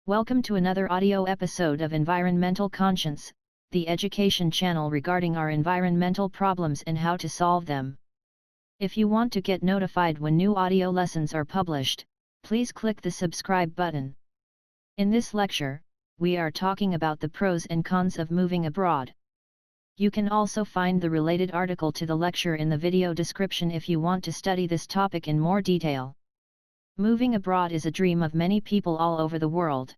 Welcome to another audio episode of Environmental Conscience, the education channel regarding our environmental problems and how to solve them. If you want to get notified when new audio lessons are published, please click the subscribe button. In this lecture, we are talking about the pros and cons of moving abroad. You can also find the related article to the lecture in the video description if you want to study this topic in more detail. Moving abroad is a dream of many people all over the world.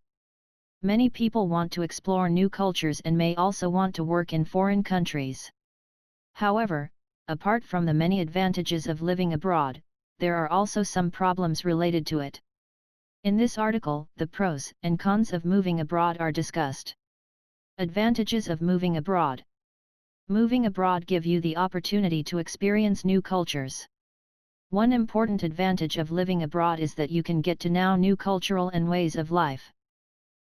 Many people want to explore new cultures and may also want to work in foreign countries. However, apart from the many advantages of living abroad, there are also some problems related to it. In this article, the pros and cons of moving abroad are discussed. Advantages of moving abroad. Moving abroad give you the opportunity to experience new cultures. One important advantage of living abroad is that you can get to know new cultural and ways of life.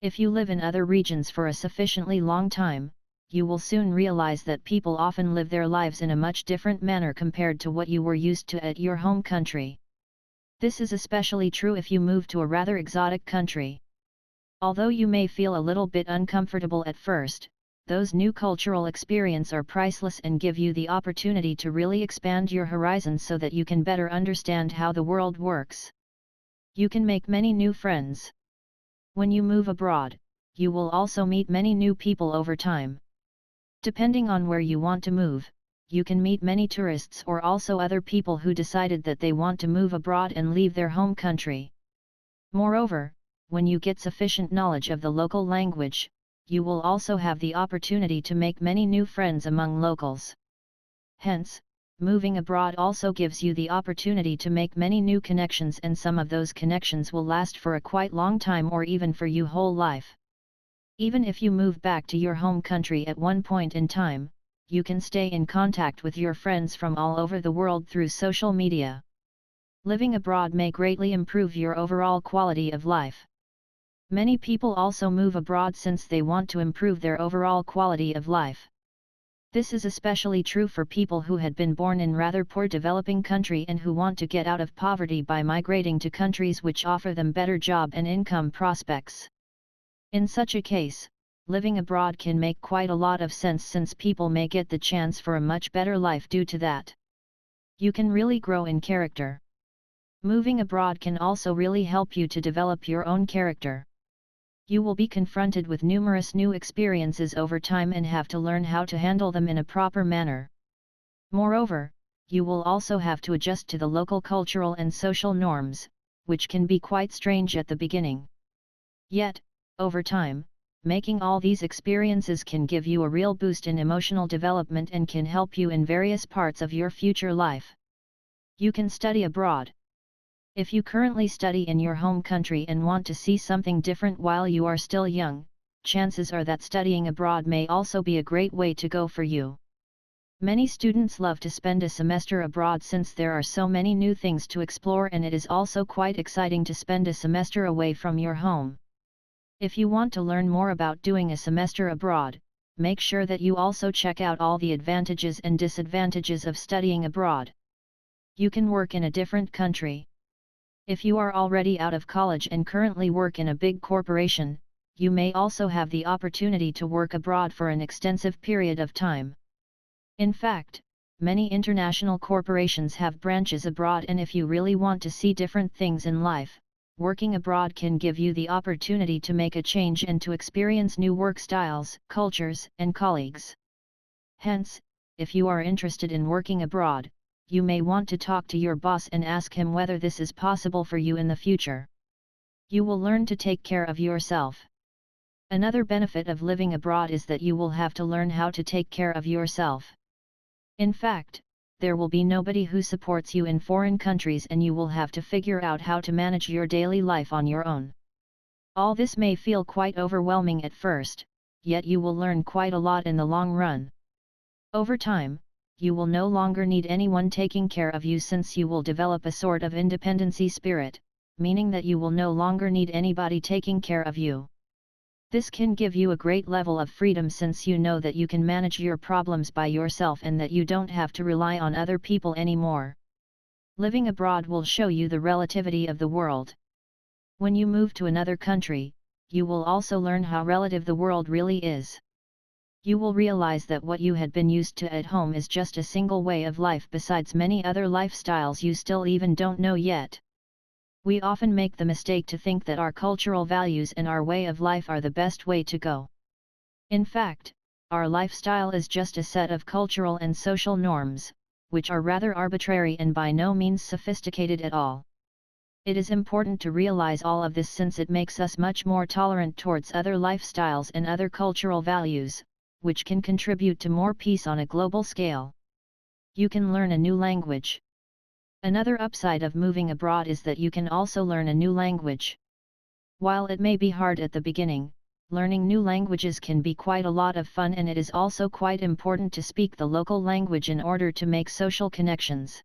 If you live in other regions for a sufficiently long time, you will soon realize that people often live their lives in a much different manner compared to what you were used to at your home country. This is especially true if you move to a rather exotic country. Although you may feel a little bit uncomfortable at first, those new cultural experiences are priceless and give you the opportunity to really expand your horizons so that you can better understand how the world works. You can make many new friends. When you move abroad, you will also meet many new people over time. Depending on where you want to move, you can meet many tourists or also other people who decided that they want to move abroad and leave their home country. Moreover, when you get sufficient knowledge of the local language, you will also have the opportunity to make many new friends among locals. Hence, moving abroad also gives you the opportunity to make many new connections, and some of those connections will last for a quite long time or even for your whole life. Even if you move back to your home country at one point in time, you can stay in contact with your friends from all over the world through social media. Living abroad may greatly improve your overall quality of life. Many people also move abroad since they want to improve their overall quality of life. This is especially true for people who had been born in rather poor developing country and who want to get out of poverty by migrating to countries which offer them better job and income prospects. In such a case, living abroad can make quite a lot of sense since people may get the chance for a much better life due to that. You can really grow in character. Moving abroad can also really help you to develop your own character. You will be confronted with numerous new experiences over time and have to learn how to handle them in a proper manner. Moreover, you will also have to adjust to the local cultural and social norms, which can be quite strange at the beginning. Yet, over time, making all these experiences can give you a real boost in emotional development and can help you in various parts of your future life. You can study abroad. If you currently study in your home country and want to see something different while you are still young, chances are that studying abroad may also be a great way to go for you. Many students love to spend a semester abroad since there are so many new things to explore, and it is also quite exciting to spend a semester away from your home. If you want to learn more about doing a semester abroad, make sure that you also check out all the advantages and disadvantages of studying abroad. You can work in a different country. If you are already out of college and currently work in a big corporation, you may also have the opportunity to work abroad for an extensive period of time. In fact, many international corporations have branches abroad, and if you really want to see different things in life, working abroad can give you the opportunity to make a change and to experience new work styles, cultures, and colleagues. Hence, if you are interested in working abroad, you may want to talk to your boss and ask him whether this is possible for you in the future. You will learn to take care of yourself. Another benefit of living abroad is that you will have to learn how to take care of yourself. In fact, there will be nobody who supports you in foreign countries, and you will have to figure out how to manage your daily life on your own. All this may feel quite overwhelming at first, yet you will learn quite a lot in the long run. Over time, you will no longer need anyone taking care of you since you will develop a sort of independency spirit, meaning that you will no longer need anybody taking care of you. This can give you a great level of freedom since you know that you can manage your problems by yourself and that you don't have to rely on other people anymore. Living abroad will show you the relativity of the world. When you move to another country, you will also learn how relative the world really is. You will realize that what you had been used to at home is just a single way of life besides many other lifestyles you still even don't know yet. We often make the mistake to think that our cultural values and our way of life are the best way to go. In fact, our lifestyle is just a set of cultural and social norms, which are rather arbitrary and by no means sophisticated at all. It is important to realize all of this since it makes us much more tolerant towards other lifestyles and other cultural values, which can contribute to more peace on a global scale. You can learn a new language. Another upside of moving abroad is that you can also learn a new language. While it may be hard at the beginning, learning new languages can be quite a lot of fun, and it is also quite important to speak the local language in order to make social connections.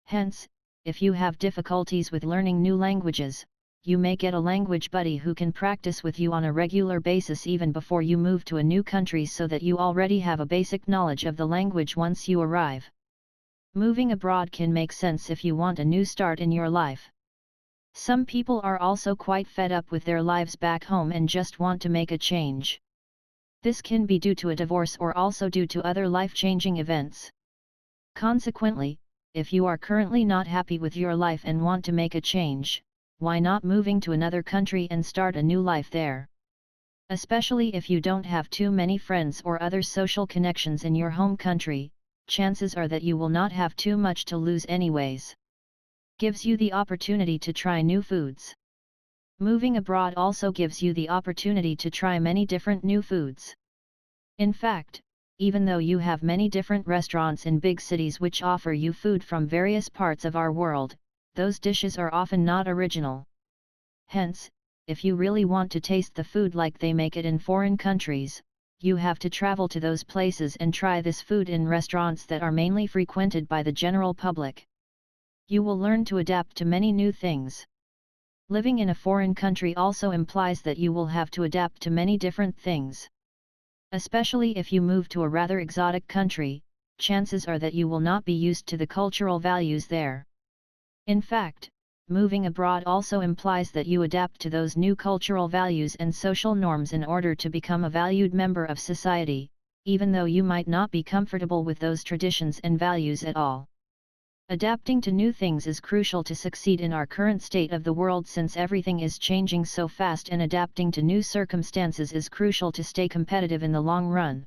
Hence, if you have difficulties with learning new languages, you may get a language buddy who can practice with you on a regular basis even before you move to a new country so that you already have a basic knowledge of the language once you arrive. Moving abroad can make sense if you want a new start in your life. Some people are also quite fed up with their lives back home and just want to make a change. This can be due to a divorce or also due to other life-changing events. Consequently, if you are currently not happy with your life and want to make a change, why not moving to another country and start a new life there? Especially if you don't have too many friends or other social connections in your home country, chances are that you will not have too much to lose anyways. Gives you the opportunity to try new foods. Moving abroad also gives you the opportunity to try many different new foods. In fact, even though you have many different restaurants in big cities which offer you food from various parts of our world, those dishes are often not original. Hence, if you really want to taste the food like they make it in foreign countries, you have to travel to those places and try this food in restaurants that are mainly frequented by the general public. You will learn to adapt to many new things. Living in a foreign country also implies that you will have to adapt to many different things. Especially if you move to a rather exotic country, chances are that you will not be used to the cultural values there. In fact, moving abroad also implies that you adapt to those new cultural values and social norms in order to become a valued member of society, even though you might not be comfortable with those traditions and values at all. Adapting to new things is crucial to succeed in our current state of the world since everything is changing so fast, and adapting to new circumstances is crucial to stay competitive in the long run.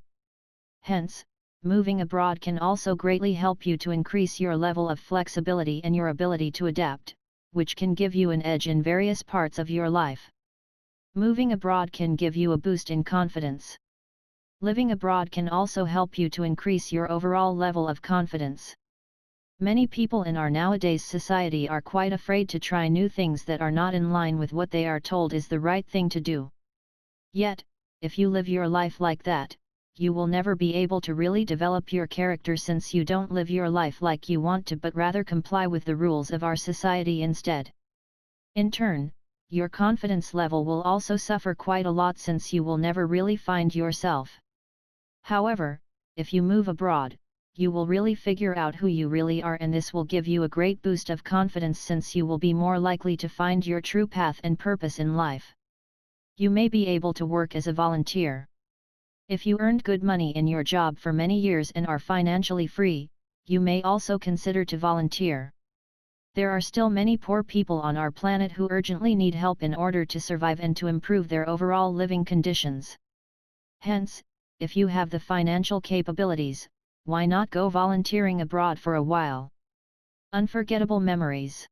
Hence, moving abroad can also greatly help you to increase your level of flexibility and your ability to adapt, which can give you an edge in various parts of your life. Moving abroad can give you a boost in confidence. Living abroad can also help you to increase your overall level of confidence. Many people in our nowadays society are quite afraid to try new things that are not in line with what they are told is the right thing to do. Yet, if you live your life like that, you will never be able to really develop your character since you don't live your life like you want to but rather comply with the rules of our society instead. In turn, your confidence level will also suffer quite a lot since you will never really find yourself. However, if you move abroad, you will really figure out who you really are, and this will give you a great boost of confidence since you will be more likely to find your true path and purpose in life. You may be able to work as a volunteer. If you earned good money in your job for many years and are financially free, you may also consider to volunteer. There are still many poor people on our planet who urgently need help in order to survive and to improve their overall living conditions. Hence, if you have the financial capabilities, why not go volunteering abroad for a while? Unforgettable memories.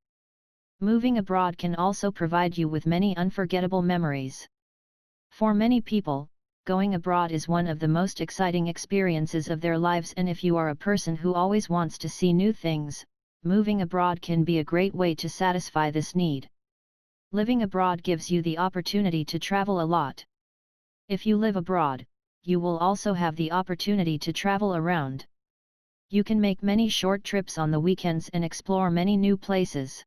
Moving abroad can also provide you with many unforgettable memories. For many people, going abroad is one of the most exciting experiences of their lives, and if you are a person who always wants to see new things, moving abroad can be a great way to satisfy this need. Living abroad gives you the opportunity to travel a lot. If you live abroad, you will also have the opportunity to travel around. You can make many short trips on the weekends and explore many new places.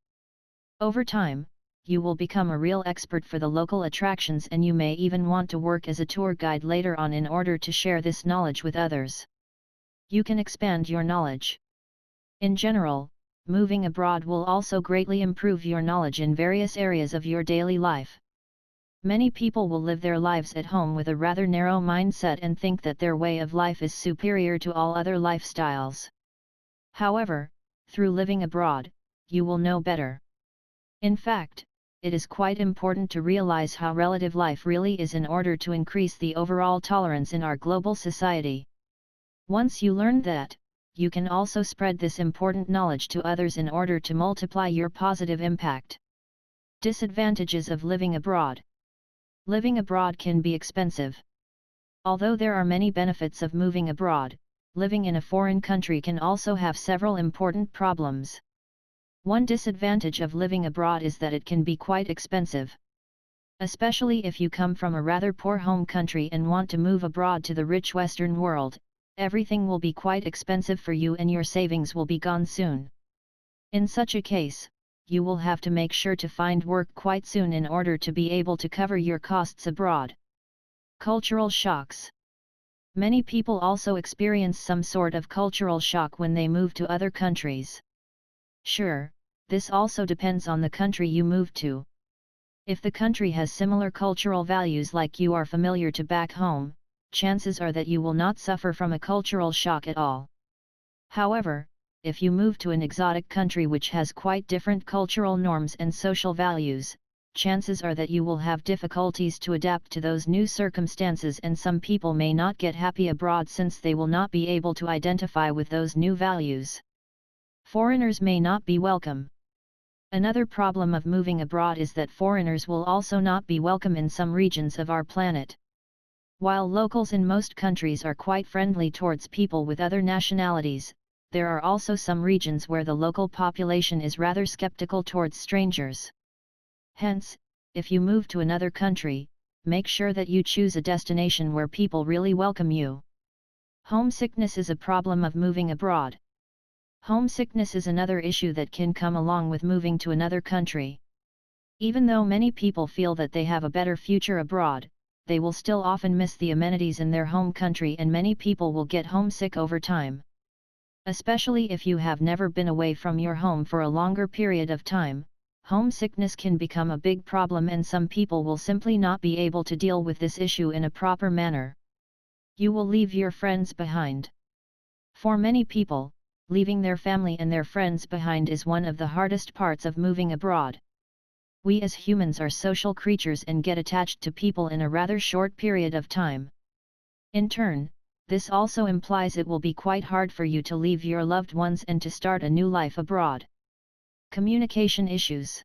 Over time, you will become a real expert for the local attractions, and you may even want to work as a tour guide later on in order to share this knowledge with others. You can expand your knowledge. In general, moving abroad will also greatly improve your knowledge in various areas of your daily life. Many people will live their lives at home with a rather narrow mindset and think that their way of life is superior to all other lifestyles. However, through living abroad, you will know better. In fact, it is quite important to realize how relative life really is in order to increase the overall tolerance in our global society. Once you learn that, you can also spread this important knowledge to others in order to multiply your positive impact. Disadvantages of living abroad. Living abroad can be expensive. Although there are many benefits of moving abroad, living in a foreign country can also have several important problems. One disadvantage of living abroad is that it can be quite expensive. Especially if you come from a rather poor home country and want to move abroad to the rich Western world, everything will be quite expensive for you and your savings will be gone soon. In such a case, you will have to make sure to find work quite soon in order to be able to cover your costs abroad. Cultural shocks. Many people also experience some sort of cultural shock when they move to other countries. Sure, this also depends on the country you move to. If the country has similar cultural values like you are familiar to back home, chances are that you will not suffer from a cultural shock at all. However, if you move to an exotic country which has quite different cultural norms and social values, chances are that you will have difficulties to adapt to those new circumstances, and some people may not get happy abroad since they will not be able to identify with those new values. Foreigners may not be welcome. Another problem of moving abroad is that foreigners will also not be welcome in some regions of our planet. While locals in most countries are quite friendly towards people with other nationalities, there are also some regions where the local population is rather skeptical towards strangers. Hence, if you move to another country, make sure that you choose a destination where people really welcome you. Homesickness is a problem of moving abroad. Homesickness is another issue that can come along with moving to another country. Even though many people feel that they have a better future abroad, they will still often miss the amenities in their home country, and many people will get homesick over time. Especially if you have never been away from your home for a longer period of time, homesickness can become a big problem, and some people will simply not be able to deal with this issue in a proper manner. You will leave your friends behind. For many people, leaving their family and their friends behind is one of the hardest parts of moving abroad. We as humans are social creatures and get attached to people in a rather short period of time. In turn, this also implies it will be quite hard for you to leave your loved ones and to start a new life abroad. Communication issues.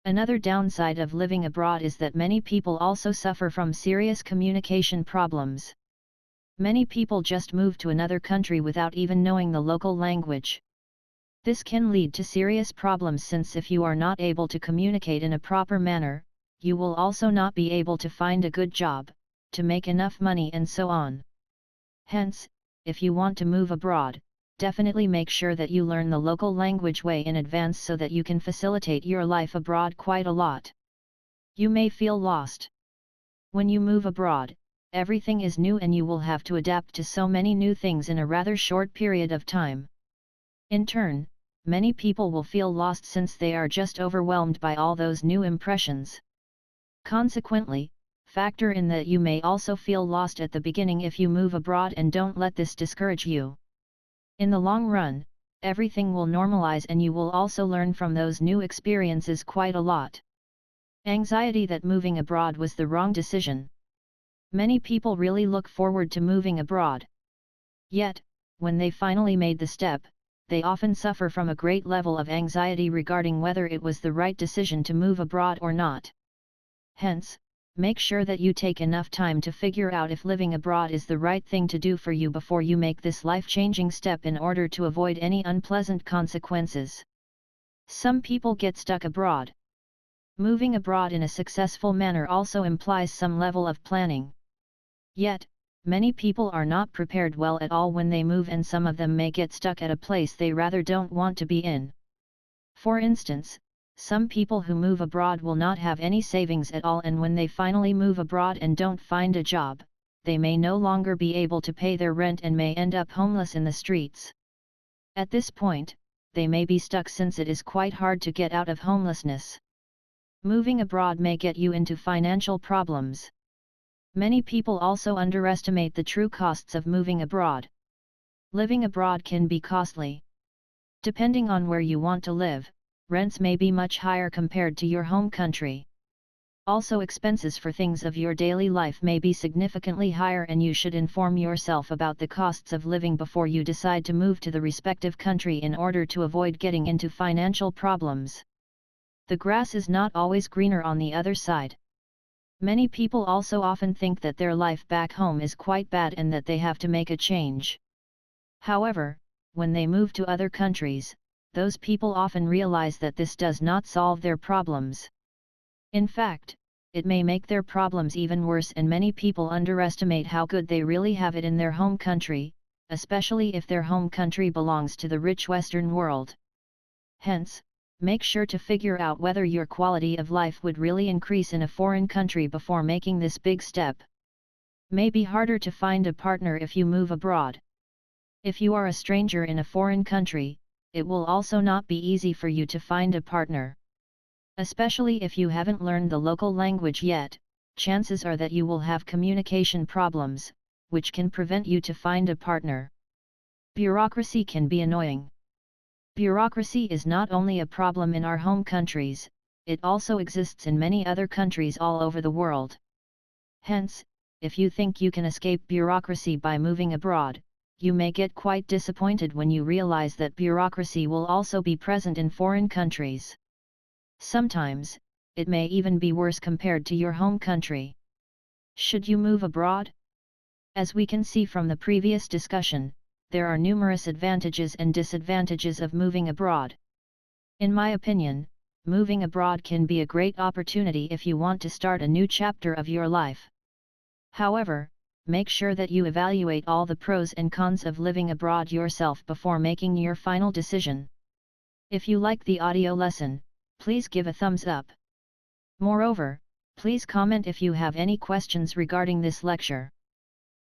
Another downside of living abroad is that many people also suffer from serious communication problems. Many people just move to another country without even knowing the local language. This can lead to serious problems, since if you are not able to communicate in a proper manner, you will also not be able to find a good job, to make enough money, and so on. Hence, if you want to move abroad, definitely make sure that you learn the local language way in advance so that you can facilitate your life abroad quite a lot. You may feel lost. When you move abroad, everything is new and you will have to adapt to so many new things in a rather short period of time. In turn, many people will feel lost since they are just overwhelmed by all those new impressions. Consequently, factor in that you may also feel lost at the beginning if you move abroad, and don't let this discourage you. In the long run, everything will normalize and you will also learn from those new experiences quite a lot. Anxiety that moving abroad was the wrong decision. Many people really look forward to moving abroad. Yet, when they finally made the step, they often suffer from a great level of anxiety regarding whether it was the right decision to move abroad or not. Hence, make sure that you take enough time to figure out if living abroad is the right thing to do for you before you make this life-changing step in order to avoid any unpleasant consequences. Some people get stuck abroad. Moving abroad in a successful manner also implies some level of planning. Yet, many people are not prepared well at all when they move, and some of them may get stuck at a place they rather don't want to be in. For instance, some people who move abroad will not have any savings at all, and when they finally move abroad and don't find a job, they may no longer be able to pay their rent and may end up homeless in the streets. At this point, they may be stuck since it is quite hard to get out of homelessness. Moving abroad may get you into financial problems. Many people also underestimate the true costs of moving abroad. Living abroad can be costly. Depending on where you want to live, rents may be much higher compared to your home country. Also, expenses for things of your daily life may be significantly higher, and you should inform yourself about the costs of living before you decide to move to the respective country in order to avoid getting into financial problems. The grass is not always greener on the other side. Many people also often think that their life back home is quite bad and that they have to make a change. However, when they move to other countries, those people often realize that this does not solve their problems. In fact, it may make their problems even worse, and many people underestimate how good they really have it in their home country, especially if their home country belongs to the rich Western world. Hence, make sure to figure out whether your quality of life would really increase in a foreign country before making this big step. May be harder to find a partner if you move abroad. If you are a stranger in a foreign country, it will also not be easy for you to find a partner. Especially if you haven't learned the local language yet, chances are that you will have communication problems, which can prevent you to find a partner. Bureaucracy can be annoying. Bureaucracy is not only a problem in our home countries, it also exists in many other countries all over the world. Hence, if you think you can escape bureaucracy by moving abroad, you may get quite disappointed when you realize that bureaucracy will also be present in foreign countries. Sometimes, it may even be worse compared to your home country. Should you move abroad? As we can see from the previous discussion, there are numerous advantages and disadvantages of moving abroad. In my opinion, moving abroad can be a great opportunity if you want to start a new chapter of your life. However, make sure that you evaluate all the pros and cons of living abroad yourself before making your final decision. If you like the audio lesson, please give a thumbs up. Moreover, please comment if you have any questions regarding this lecture.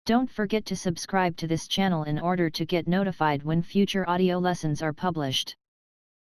Don't forget to subscribe to this channel in order to get notified when future audio lessons are published.